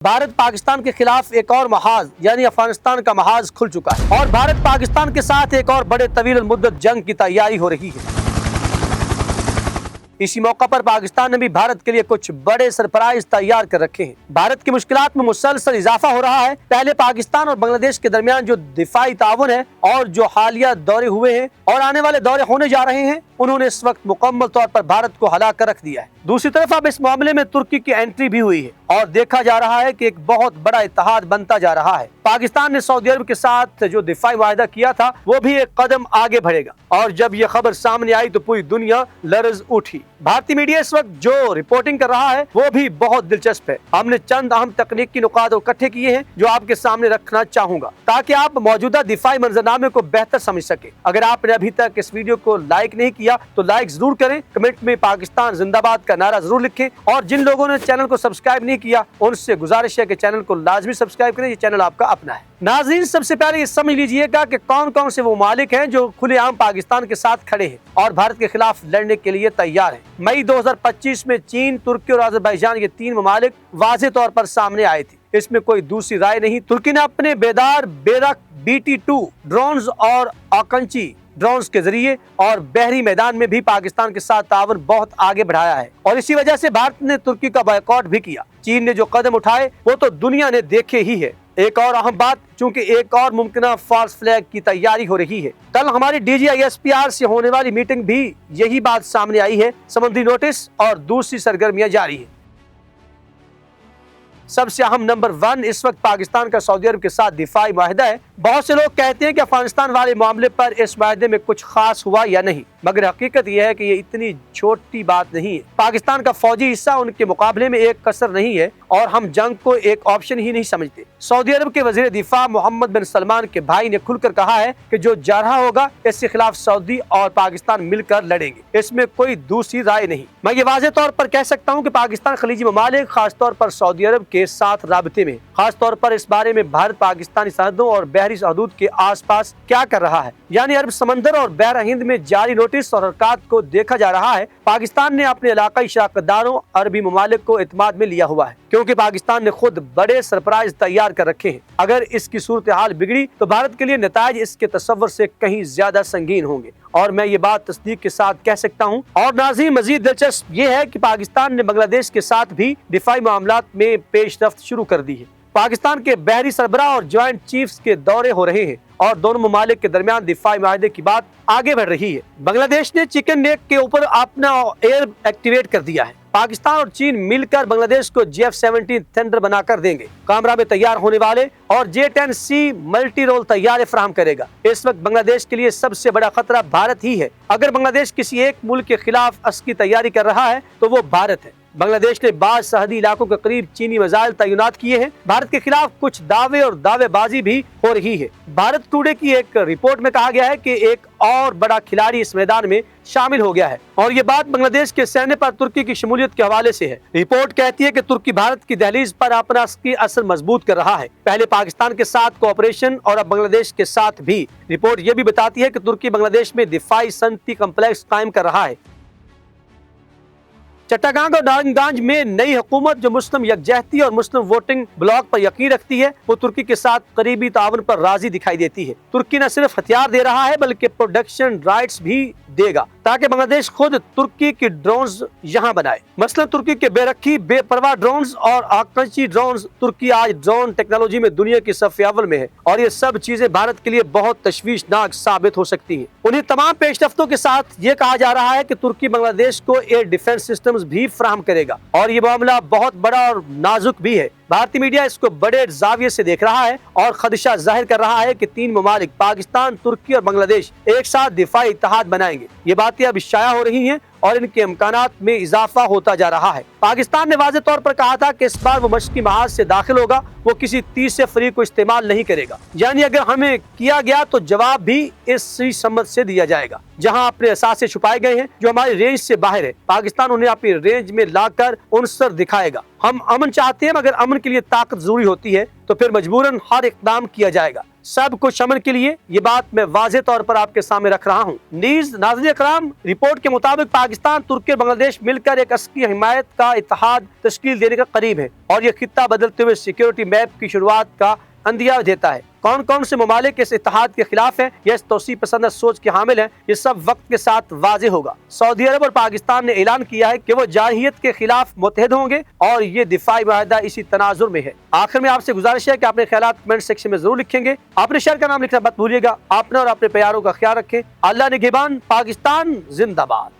भारत पाकिस्तान के खिलाफ एक और महाज यानी अफगानिस्तान का महाज खुल चुका है और भारत पाकिस्तान के साथ एक और बड़े तवील मुद्दत जंग की तैयारी हो रही है। इसी मौका पर पाकिस्तान ने भी भारत के लिए कुछ बड़े सरप्राइज तैयार कर रखे हैं। भारत की मुश्किलात में मुसलसल इजाफा हो रहा है। पहले पाकिस्तान और बांग्लादेश के दरमियान जो दिफाई ताउन है और जो हालिया दौरे हुए हैं और आने वाले दौरे होने जा रहे हैं, उन्होंने इस वक्त मुकम्मल तौर पर भारत को हला कर रख दिया है। दूसरी तरफ अब इस मामले में तुर्की की एंट्री भी हुई है और देखा जा रहा है कि एक बहुत बड़ा इत्तेहाद बनता जा रहा है। पाकिस्तान ने सऊदी अरब के साथ जो दिफाई वायदा किया था वो भी एक कदम आगे बढ़ेगा और जब ये खबर सामने आई तो पूरी दुनिया लर्ज उठी। भारतीय मीडिया इस वक्त जो रिपोर्टिंग कर रहा है वो भी बहुत दिलचस्प है। हमने चंद अहम तकनीकी नुकात इकट्ठे किए हैं जो आपके सामने रखना चाहूंगा ताकि आप मौजूदा दिफाई मंजरनामे को बेहतर समझ सके। अगर आपने अभी तक इस वीडियो को लाइक नहीं किया तो लाइक जरूर करें, कमेंट में पाकिस्तान जिंदाबाद का नारा जरूर लिखें और जिन लोगों ने चैनल को सब्सक्राइब नहीं किया उनसे गुजारिश है कि चैनल को लाजमी सब्सक्राइब करें। ये चैनल आपका अपना है। नाज़रीन, सबसे पहले ये समझ लीजिएगा कि कौन कौन से वो मालिक हैं जो खुलेआम पाकिस्तान के साथ खड़े हैं और भारत के खिलाफ लड़ने के लिए तैयार हैं। मई 2025 में चीन, तुर्की और अज़रबैजान ये तीन ममालिक वाज़ेह तौर पर सामने आए थे। इसमें कोई दूसरी राय नहीं। तुर्की ने अपने बेदार, बेरक, BT-2 ड्रोन्स और आकंची ड्रोन्स के जरिए और बहरी मैदान में भी पाकिस्तान के साथ ताउन बहुत आगे बढ़ाया है और इसी वजह से भारत ने तुर्की का बायकॉट भी किया। चीन ने जो कदम उठाए वो तो दुनिया ने देखे ही है। एक और अहम बात, चूंकि एक और मुमकिन फॉल्स फ्लैग की तैयारी हो रही है। कल हमारी DGISPR से होने वाली मीटिंग भी यही बात सामने आई है। समुद्री नोटिस और दूसरी सरगर्मियां जारी है। सबसे अहम नंबर 1 इस वक्त पाकिस्तान का सऊदी अरब के साथ दिफाई माहिदा है। बहुत से लोग कहते हैं कि अफगानिस्तान वाले मामले पर इस माहिदे में कुछ खास हुआ या नहीं, मगर हकीकत यह है कि ये इतनी छोटी बात नहीं है। पाकिस्तान का फौजी हिस्सा उनके मुकाबले में एक कसर नहीं है और हम जंग को एक ऑप्शन ही नहीं समझते। सऊदी अरब के वजीर दिफा मोहम्मद बिन सलमान के भाई ने खुलकर कहा है कि जो जा रहा होगा इसके खिलाफ सऊदी और पाकिस्तान मिलकर लड़ेंगे, इसमें कोई दूसरी राय नहीं। मैं ये वाज़ेह तौर पर कह सकता हूँ कि पाकिस्तान खलीजी ममालिक खासतौर पर सऊदी अरब के साथ राबते में, खास तौर पर इस बारे में भारत पाकिस्तानी सरहदों और बहरी हदूद के आसपास क्या कर रहा है, यानी अरब समंदर और बहरा हिंद में जारी नोटिस और हरकत को देखा जा रहा है। पाकिस्तान ने अपने इलाकाई शराकतदारों अरबी ममालिक को एतमाद में लिया हुआ है क्योंकि पाकिस्तान ने खुद बड़े सरप्राइज तैयार कर रखे हैं। अगर इसकी सूरत हाल बिगड़ी तो भारत के लिए नताइज इसके तस्वर से कहीं ज्यादा संगीन होंगे और मैं ये बात तस्दीक के साथ कह सकता हूँ। और नाज़रीन, मजीद दिलचस्प ये है कि पाकिस्तान ने बांग्लादेश के साथ भी दिफाई मामलात में पेशरफ्त शुरू कर दी है। पाकिस्तान के बहरी सरबराह और ज्वाइंट चीफ्स के दौरे हो रहे हैं और दोनों ममालिक के दरमियान दिफाई माहिदे की बात आगे बढ़ रही है। बांग्लादेश ने चिकन नेक के ऊपर अपना एयर एक्टिवेट कर दिया है। पाकिस्तान और चीन मिलकर बांग्लादेश को JF-17 थंडर बनाकर देंगे। कामरा में तैयार होने वाले और J-10C मल्टी रोल तैयारे फराहम करेगा। इस वक्त बांग्लादेश के लिए सबसे बड़ा खतरा भारत ही है। अगर बांग्लादेश किसी एक मुल्क के खिलाफ असली तैयारी कर रहा है तो वो भारत है। बांग्लादेश ने बाज़ सरहदी इलाकों के करीब चीनी मिसाइल तैनात किए हैं। भारत के खिलाफ कुछ दावे और दावेबाजी भी हो रही है। भारत टुडे की एक रिपोर्ट में कहा गया है कि एक और बड़ा खिलाड़ी इस मैदान में शामिल हो गया है और ये बात बांग्लादेश के सैन्य पर तुर्की की शमूलियत के हवाले से है। रिपोर्ट कहती है कि तुर्की भारत की दहलीज पर अपना असर मजबूत कर रहा है, पहले पाकिस्तान के साथ कोऑपरेशन और अब बांग्लादेश के साथ भी। रिपोर्ट ये भी बताती है कि तुर्की बांग्लादेश में दिफाई सनती कम्प्लेक्स कायम कर रहा है। चट्टागांग और नारंगगंज में नई हुकूमत जो मुस्लिम यकजहती और मुस्लिम वोटिंग ब्लॉक पर यकीन रखती है वो तुर्की के साथ करीबी ताउन पर राजी दिखाई देती है। तुर्की न सिर्फ हथियार दे रहा है बल्कि प्रोडक्शन राइट्स भी देगा ताकि बांग्लादेश खुद तुर्की की ड्रोन्स यहाँ बनाए। मसलन तुर्की के बेरखी, बेपरवाह ड्रोन्स और आकंची ड्रोन्स। तुर्की आज ड्रोन टेक्नोलॉजी में दुनिया की सफ़े अव्वल में है और ये सब चीजें भारत के लिए बहुत तशवीशनाक साबित हो सकती है। उन्हीं तमाम पेशरफ्तों के साथ ये कहा जा रहा है कि तुर्की बांग्लादेश को एयर डिफेंस सिस्टम भी फराहम करेगा और ये मामला बहुत बड़ा और नाजुक भी है। भारतीय मीडिया इसको बड़े जाविये से देख रहा है और खदशा जाहिर कर रहा है कि तीन ममालिक पाकिस्तान, तुर्की और बांग्लादेश एक साथ दिफाई इत्तेहाद बनाएंगे। ये बातें अब शाया हो रही हैं और इनके इम्कानात में इजाफा होता जा रहा है। पाकिस्तान ने वाज़ेह तौर पर कहा था कि इस बार वो मशक़ी महाज से दाखिल होगा, वो किसी तीसरे फरीक को इस्तेमाल नहीं करेगा, यानी अगर हमें किया गया तो जवाब भी इसी सम्मत से दिया जाएगा। जहां अपने असासे छुपाए गए हैं जो हमारी रेंज से बाहर है, पाकिस्तान उन्हें अपनी रेंज में लाकर उनसर दिखाएगा। ہم امن چاہتے ہیں مگر امن کے لیے طاقت ضروری ہوتی ہے تو پھر مجبوراً ہر اقدام کیا جائے گا، سب کچھ امن کے لیے، یہ بات میں واضح طور پر آپ کے سامنے رکھ رہا ہوں۔ نیز ناظرین اکرام، رپورٹ کے مطابق پاکستان، ترکی اور بنگلہ دیش مل کر ایک عسکری حمایت کا اتحاد تشکیل دینے کا قریب ہے اور یہ خطہ بدلتے ہوئے سیکیورٹی میپ کی شروعات کا اندیا دیتا ہے۔ کون کون سے ممالک اس اتحاد کے خلاف ہیں یا اس توسیع پسند سوچ کے حامل ہیں، یہ سب وقت کے ساتھ واضح ہوگا۔ سعودی عرب اور پاکستان نے اعلان کیا ہے کہ وہ جارحیت کے خلاف متحد ہوں گے اور یہ دفاعی معاہدہ اسی تناظر میں ہے۔ آخر میں آپ سے گزارش ہے کہ اپنے خیالات کمنٹ سیکشن میں ضرور لکھیں گے، اپنے شہر کا نام لکھنا مت بھولیے گا۔ اپنے اور اپنے پیاروں کا خیال رکھیں۔ اللہ نگہبان۔ پاکستان زندہ باد۔